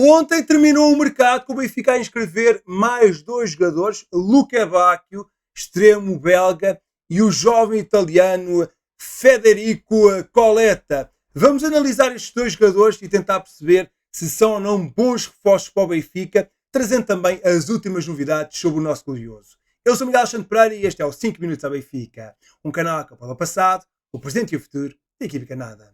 Ontem terminou o mercado com o Benfica a inscrever mais dois jogadores, Luca Bacchio, extremo belga, e o jovem italiano Federico Coletta. Vamos analisar estes dois jogadores e tentar perceber se são ou não bons reforços para o Benfica, trazendo também as últimas novidades sobre o nosso glorioso. Eu sou Miguel Alexandre Pereira e este é o 5 Minutos a Benfica, um canal que aponta o passado, o presente e o futuro da equipe canada.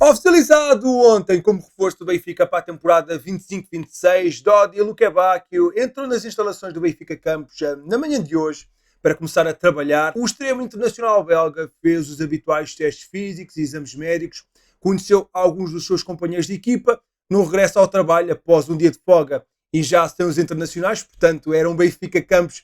Oficializado ontem como reforço do Benfica para a temporada 25-26, Dodi Luca Bacchio entrou nas instalações do Benfica Campos na manhã de hoje para começar a trabalhar. O extremo internacional belga fez os habituais testes físicos e exames médicos, conheceu alguns dos seus companheiros de equipa no regresso ao trabalho após um dia de folga e já sem os internacionais, portanto era um Benfica Campos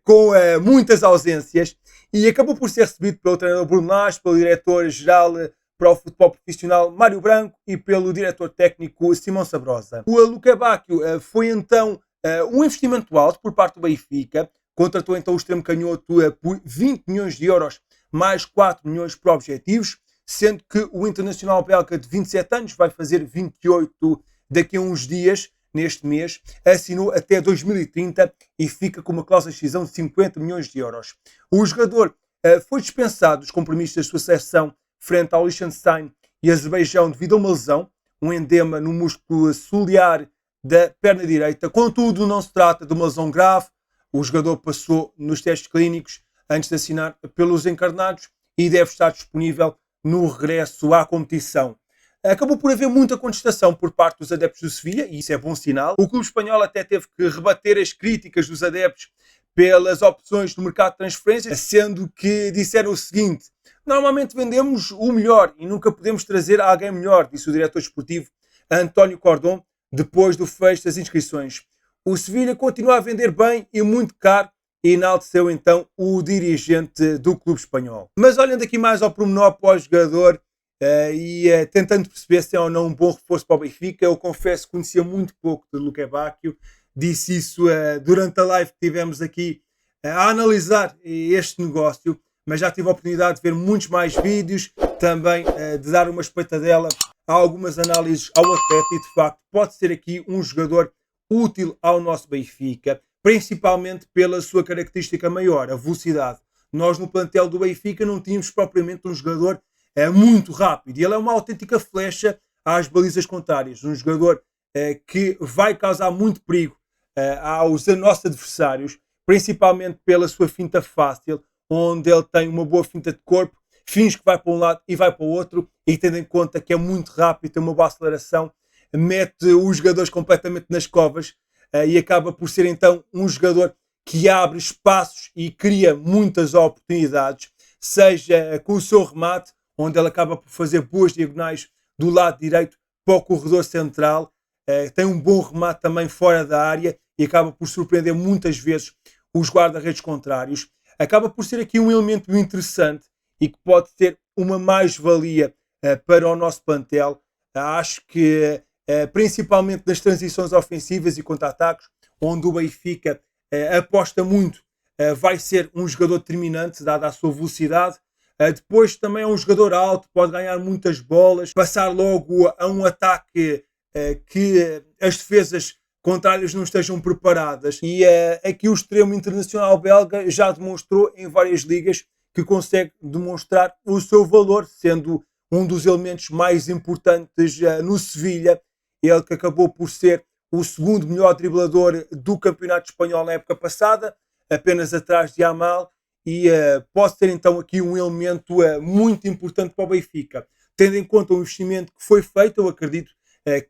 com muitas ausências, e acabou por ser recebido pelo treinador Bruno Lage, pelo diretor-geral para o futebol profissional Mário Branco e pelo diretor técnico Simão Sabrosa. O Luca Bacchio foi então um investimento alto por parte do Benfica, contratou então o extremo canhoto por 20 milhões de euros mais 4 milhões por objetivos, sendo que o internacional belga de 27 anos vai fazer 28 daqui a uns dias, neste mês, assinou até 2030 e fica com uma cláusula de rescisão de 50 milhões de euros. O jogador foi dispensado dos compromissos da sua seleção frente ao Liechtenstein e Azerbaijão devido a uma lesão, um edema no músculo ciliar da perna direita. Contudo, não se trata de uma lesão grave. O jogador passou nos testes clínicos antes de assinar pelos encarnados e deve estar disponível no regresso à competição. Acabou por haver muita contestação por parte dos adeptos do Sevilha, e isso é bom sinal. O clube espanhol até teve que rebater as críticas dos adeptos pelas opções do mercado de transferências, sendo que disseram o seguinte: normalmente vendemos o melhor e nunca podemos trazer alguém melhor, disse o diretor esportivo António Cordon, depois do fecho das inscrições. O Sevilha continua a vender bem e muito caro, e enalteceu então o dirigente do clube espanhol. Mas olhando aqui mais ao pormenor para o jogador tentando perceber se é ou não um bom reforço para o Benfica, eu confesso que conhecia muito pouco de Luca Bacchio, disse isso durante a live que tivemos aqui a analisar este negócio, mas já tive a oportunidade de ver muitos mais vídeos, também de dar uma espreitadela a algumas análises ao atleta, e de facto pode ser aqui um jogador útil ao nosso Benfica, principalmente pela sua característica maior, a velocidade. Nós no plantel do Benfica não tínhamos propriamente um jogador muito rápido, e ele é uma autêntica flecha às balizas contrárias, um jogador que vai causar muito perigo aos nossos adversários, principalmente pela sua finta fácil, onde ele tem uma boa finta de corpo, finge que vai para um lado e vai para o outro, e tendo em conta que é muito rápido, tem uma boa aceleração, mete os jogadores completamente nas covas, e acaba por ser então um jogador que abre espaços e cria muitas oportunidades, seja com o seu remate, onde ele acaba por fazer boas diagonais do lado direito para o corredor central, tem um bom remate também fora da área e acaba por surpreender muitas vezes os guarda-redes contrários. Acaba por ser aqui um elemento interessante e que pode ter uma mais-valia para o nosso plantel. Acho que principalmente nas transições ofensivas e contra-ataques, onde o Benfica aposta muito, vai ser um jogador determinante, dada a sua velocidade. Depois também é um jogador alto, pode ganhar muitas bolas, passar logo a um ataque que as defesas contrárias não estejam preparadas. E aqui o extremo internacional belga já demonstrou em várias ligas que consegue demonstrar o seu valor, sendo um dos elementos mais importantes no Sevilha. Ele que acabou por ser o segundo melhor driblador do campeonato espanhol na época passada, apenas atrás de Yamal, e pode ser então aqui um elemento muito importante para o Benfica. Tendo em conta o investimento que foi feito, eu acredito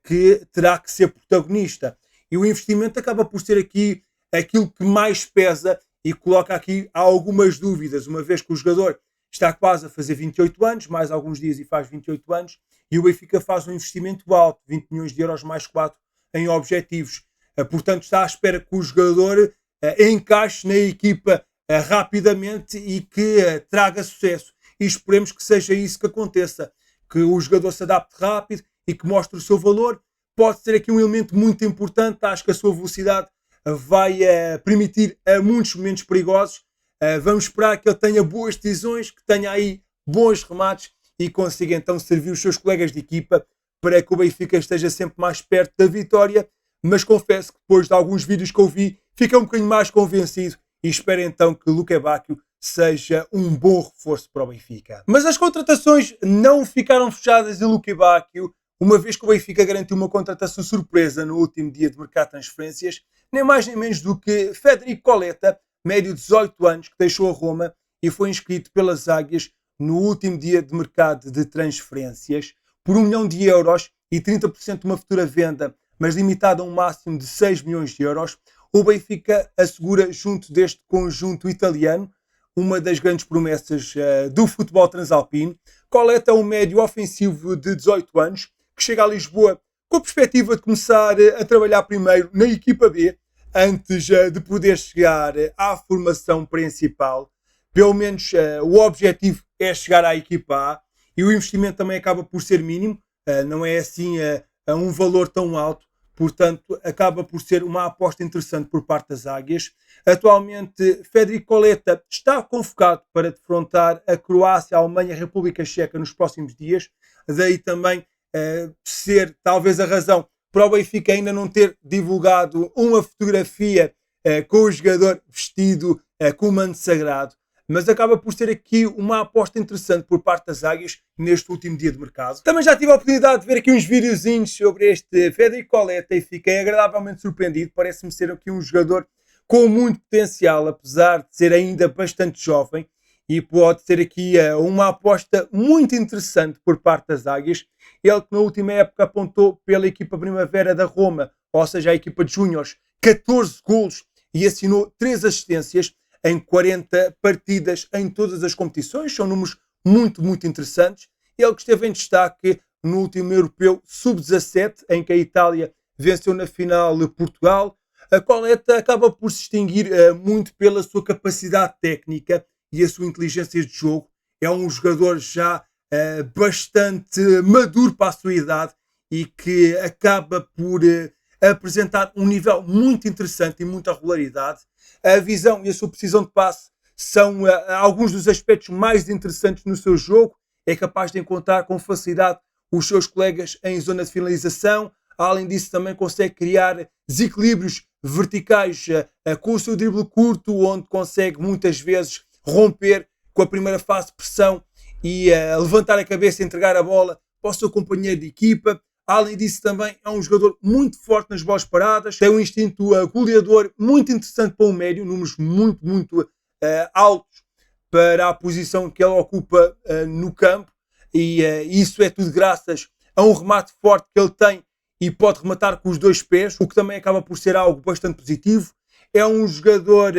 que terá que ser protagonista. E o investimento acaba por ser aqui aquilo que mais pesa e coloca aqui algumas dúvidas, uma vez que o jogador está quase a fazer 28 anos, mais alguns dias e faz 28 anos, e o Benfica faz um investimento alto, 20 milhões de euros mais 4 em objetivos. Portanto, está à espera que o jogador encaixe na equipa rapidamente e que traga sucesso. E esperemos que seja isso que aconteça, que o jogador se adapte rápido e que mostre o seu valor. Pode ser aqui um elemento muito importante. Acho que a sua velocidade vai permitir muitos momentos perigosos. Vamos esperar que ele tenha boas decisões, que tenha aí bons remates e consiga então servir os seus colegas de equipa para que o Benfica esteja sempre mais perto da vitória. Mas confesso que depois de alguns vídeos que eu vi, fiquei um bocadinho mais convencido e espero então que Luque Bacchio seja um bom reforço para o Benfica. Mas as contratações não ficaram fechadas em Luque Bacchio, uma vez que o Benfica garantiu uma contratação surpresa no último dia de mercado de transferências, nem mais nem menos do que Federico Coletta, médio de 18 anos, que deixou a Roma e foi inscrito pelas Águias no último dia de mercado de transferências por 1 milhão de euros e 30% de uma futura venda, mas limitada a um máximo de 6 milhões de euros. O Benfica assegura, junto deste conjunto italiano, uma das grandes promessas do futebol transalpino. Coletta é um médio ofensivo de 18 anos, que chega a Lisboa com a perspectiva de começar a trabalhar primeiro na equipa B, antes de poder chegar à formação principal. Pelo menos o objetivo é chegar à equipa A, e o investimento também acaba por ser mínimo, não é assim a um valor tão alto, portanto acaba por ser uma aposta interessante por parte das Águias. Atualmente Federico Coletta está convocado para defrontar a Croácia, a Alemanha e a República Checa nos próximos dias, daí também ser talvez a razão para o Benfica ainda não ter divulgado uma fotografia com o jogador vestido com o manto sagrado, mas acaba por ser aqui uma aposta interessante por parte das Águias neste último dia de mercado. Também já tive a oportunidade de ver aqui uns videozinhos sobre este Federico Coletta e fiquei agradavelmente surpreendido. Parece-me ser aqui um jogador com muito potencial, apesar de ser ainda bastante jovem, e pode ser aqui uma aposta muito interessante por parte das Águias. Ele que na última época apontou pela equipa Primavera da Roma, ou seja, a equipa de Júniores, 14 golos e assinou 3 assistências em 40 partidas em todas as competições. São números muito, muito interessantes. Ele que esteve em destaque no último Europeu Sub-17, em que a Itália venceu na final de Portugal. A Coletta acaba por se distinguir muito pela sua capacidade técnica e a sua inteligência de jogo. É um jogador já bastante maduro para a sua idade e que acaba por apresentar um nível muito interessante e muita regularidade. A visão e a sua precisão de passe são alguns dos aspectos mais interessantes no seu jogo. É capaz de encontrar com facilidade os seus colegas em zona de finalização. Além disso, também consegue criar desequilíbrios verticais com o seu drible curto, onde consegue muitas vezes romper com a primeira fase de pressão e levantar a cabeça e entregar a bola para o seu companheiro de equipa. Além disso, também é um jogador muito forte nas bolas paradas, tem um instinto goleador muito interessante para o médio, números muito, muito altos para a posição que ele ocupa no campo, e isso é tudo graças a um remate forte que ele tem e pode rematar com os 2 pés, o que também acaba por ser algo bastante positivo. É um jogador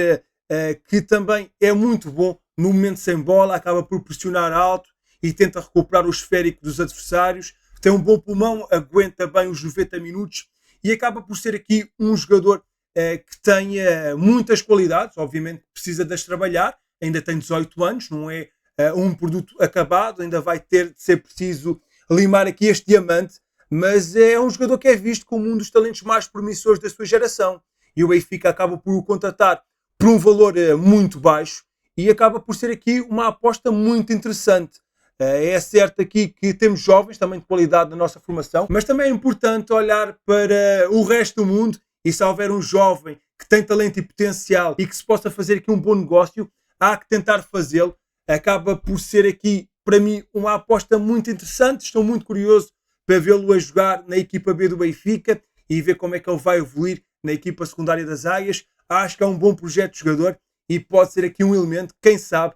que também é muito bom no momento sem bola, acaba por pressionar alto e tenta recuperar o esférico dos adversários. Tem um bom pulmão, aguenta bem os 90 minutos e acaba por ser aqui um jogador que tem muitas qualidades. Obviamente precisa de as trabalhar, ainda tem 18 anos, não é um produto acabado, ainda vai ter de ser preciso limar aqui este diamante, mas é um jogador que é visto como um dos talentos mais promissores da sua geração, e o Benfica acaba por o contratar por um valor muito baixo e acaba por ser aqui uma aposta muito interessante. É certo aqui que temos jovens também de qualidade na nossa formação, mas também é importante olhar para o resto do mundo, e se houver um jovem que tem talento e potencial e que se possa fazer aqui um bom negócio, há que tentar fazê-lo. Acaba por ser aqui, para mim, uma aposta muito interessante. Estou muito curioso para vê-lo a jogar na equipa B do Benfica e ver como é que ele vai evoluir na equipa secundária das Águias. Acho que é um bom projeto de jogador e pode ser aqui um elemento, quem sabe,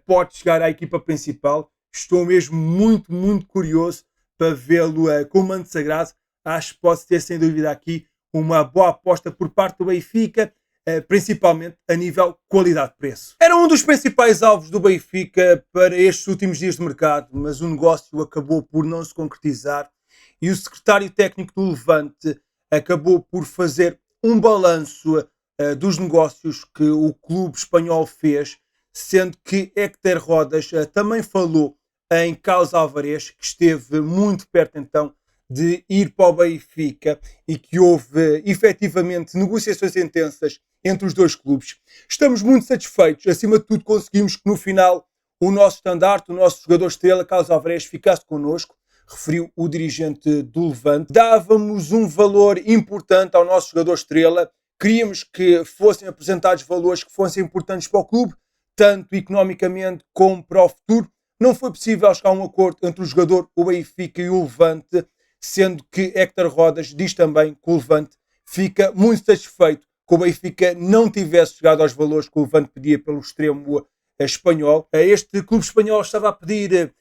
pode chegar à equipa principal. Estou mesmo muito, muito curioso para vê-lo com o manto sagrado. Acho que pode ter, sem dúvida, aqui uma boa aposta por parte do Benfica, principalmente a nível qualidade-preço. Era um dos principais alvos do Benfica para estes últimos dias de mercado, mas o negócio acabou por não se concretizar e o secretário técnico do Levante acabou por fazer um balanço dos negócios que o clube espanhol fez, sendo que Héctor Rodas também falou em Carlos Alvarez, que esteve muito perto então de ir para o Benfica e que houve efetivamente negociações intensas entre os dois clubes. Estamos muito satisfeitos, acima de tudo conseguimos que no final o nosso estandarte, o nosso jogador estrela, Carlos Alvarez, ficasse connosco, referiu o dirigente do Levante. Dávamos um valor importante ao nosso jogador estrela, queríamos que fossem apresentados valores que fossem importantes para o clube, tanto economicamente como para o futuro. Não foi possível chegar a um acordo entre o jogador, o Benfica e o Levante, sendo que Héctor Rodas diz também que o Levante fica muito satisfeito que o Benfica não tivesse chegado aos valores que o Levante pedia pelo extremo espanhol. Este clube espanhol estava a pedir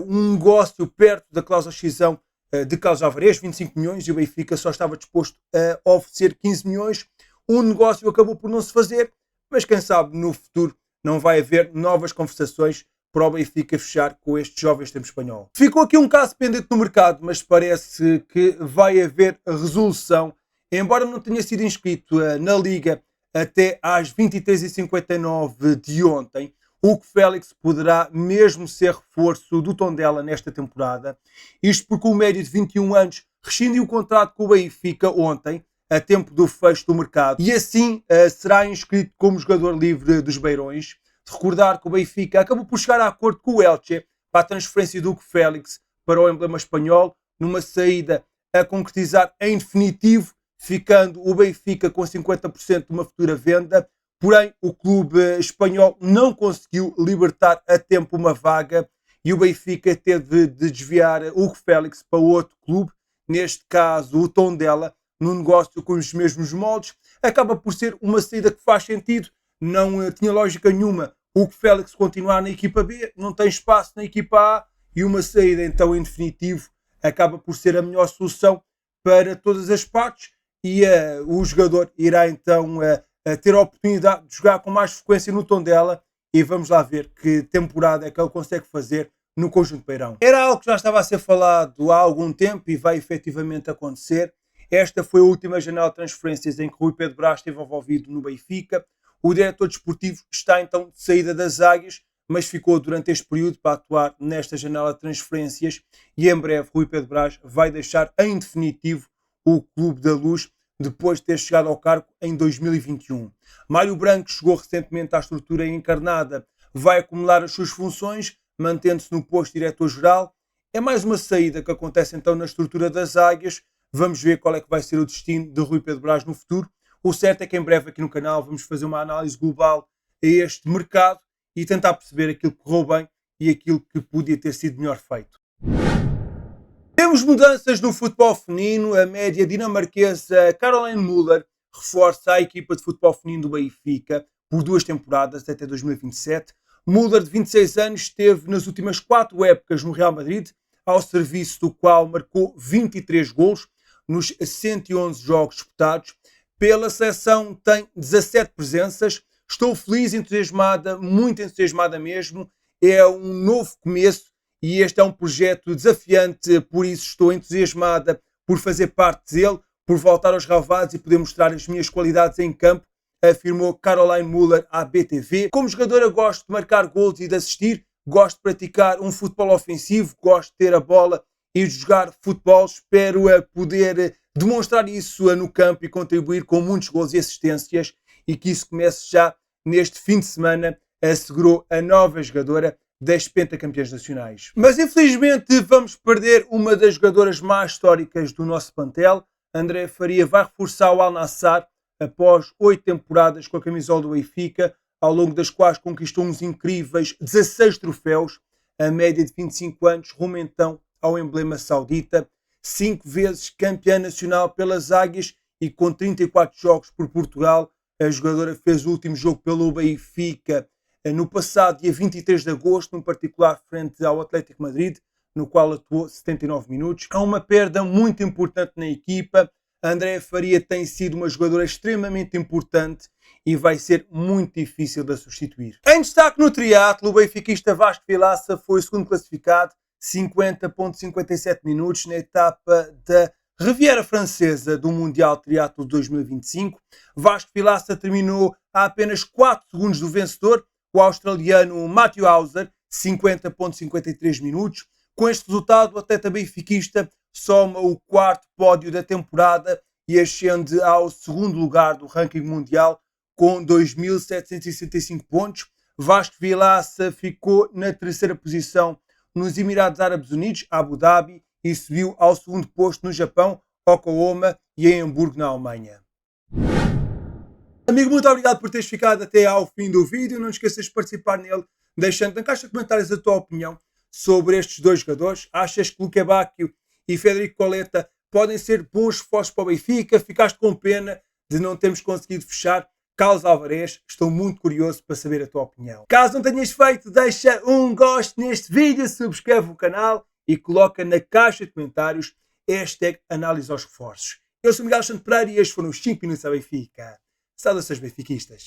um negócio perto da cláusula de rescisão de Carlos Alvarez, 25 milhões, e o Benfica só estava disposto a oferecer 15 milhões. O negócio acabou por não se fazer, mas quem sabe no futuro não vai haver novas conversações para o Benfica fechar com este jovem extremo espanhol. Ficou aqui um caso pendente no mercado, mas parece que vai haver resolução. Embora não tenha sido inscrito na Liga até às 23h59 de ontem, Hugo Félix poderá mesmo ser reforço do Tondela nesta temporada. Isto porque o médio de 21 anos rescindiu o contrato com o Benfica ontem, a tempo do fecho do mercado, e assim será inscrito como jogador livre dos Beirões. De recordar que o Benfica acabou por chegar a acordo com o Elche para a transferência do Hugo Félix para o emblema espanhol, numa saída a concretizar em definitivo, ficando o Benfica com 50% de uma futura venda. Porém, o clube espanhol não conseguiu libertar a tempo uma vaga e o Benfica teve de desviar o Hugo Félix para outro clube, neste caso o Tondela, num negócio com os mesmos moldes. Acaba por ser uma saída que faz sentido, não tinha lógica nenhuma o Hugo Félix continuar na equipa B, não tem espaço na equipa A, e uma saída então em definitivo acaba por ser a melhor solução para todas as partes, e o jogador irá então ter a oportunidade de jogar com mais frequência no Tondela, e vamos lá ver que temporada é que ele consegue fazer no conjunto Beirão. Era algo que já estava a ser falado há algum tempo e vai efetivamente acontecer. Esta foi a última janela de transferências em que Rui Pedro Brás esteve envolvido no Benfica. O diretor desportivo está então de saída das Águias, mas ficou durante este período para atuar nesta janela de transferências, e em breve Rui Pedro Brás vai deixar em definitivo o Clube da Luz, depois de ter chegado ao cargo em 2021. Mário Branco chegou recentemente à estrutura encarnada, vai acumular as suas funções, mantendo-se no posto de diretor-geral. É mais uma saída que acontece então na estrutura das Águias. Vamos ver qual é que vai ser o destino de Rui Pedro Brás no futuro. O certo é que em breve aqui no canal vamos fazer uma análise global a este mercado e tentar perceber aquilo que correu bem e aquilo que podia ter sido melhor feito. Temos mudanças no futebol feminino. A média dinamarquesa Caroline Müller reforça a equipa de futebol feminino do Benfica por 2 temporadas até 2027. Müller, de 26 anos, esteve nas últimas 4 épocas no Real Madrid, ao serviço do qual marcou 23 golos nos 111 jogos disputados. Pela seleção tem 17 presenças. Estou feliz, entusiasmada, muito entusiasmada mesmo. É um novo começo e este é um projeto desafiante, por isso estou entusiasmada por fazer parte dele, por voltar aos relevados e poder mostrar as minhas qualidades em campo, afirmou Caroline Müller à BTV. Como jogadora gosto de marcar gols e de assistir, gosto de praticar um futebol ofensivo, gosto de ter a bola e de jogar futebol. Espero poder demonstrar isso no campo e contribuir com muitos gols e assistências, e que isso comece já neste fim de semana, assegurou a nova jogadora das pentacampeãs nacionais. Mas infelizmente vamos perder uma das jogadoras mais históricas do nosso plantel. André Faria vai reforçar o Al Nassr após 8 temporadas com a camisola do Benfica, ao longo das quais conquistou uns incríveis 16 troféus. A média de 25 anos rumo então ao emblema saudita. 5 vezes campeã nacional pelas Águias e com 34 jogos por Portugal. A jogadora fez o último jogo pelo Benfica no passado dia 23 de agosto, em particular frente ao Atlético Madrid, no qual atuou 79 minutos. Há uma perda muito importante na equipa. A Andréa Faria tem sido uma jogadora extremamente importante e vai ser muito difícil de a substituir. Em destaque no triatlo, o benfiquista Vasco Vilaça foi o segundo classificado, 50,57 minutos na etapa da Riviera Francesa do Mundial Triatlo 2025. Vasco Vilaça terminou a apenas 4 segundos do vencedor, o australiano Matthew Hauser, 50,53 minutos. Com este resultado, o atleta benfiquista soma o 4º pódio da temporada e ascende ao 2º lugar do ranking mundial com 2.765 pontos. Vasco Vilaça ficou na terceira posição nos Emirados Árabes Unidos, Abu Dhabi, e subiu ao segundo posto no Japão, Yokohama e em Hamburgo, na Alemanha. Amigo, muito obrigado por teres ficado até ao fim do vídeo. Não esqueças de participar nele, deixando na caixa de comentários a tua opinião sobre estes dois jogadores. Achas que Luque Bacchio e Federico Coletta podem ser bons reforços para o Benfica? Ficaste com pena de não termos conseguido fechar Carlos Alvarez? Estou muito curioso para saber a tua opinião. Caso não tenhas feito, deixa um gosto neste vídeo, subscreve o canal e coloca na caixa de comentários #análise aos reforços. Eu sou Miguel Santo Pereira e estes foram os 5 minutos a Benfica. Saudações benfiquistas.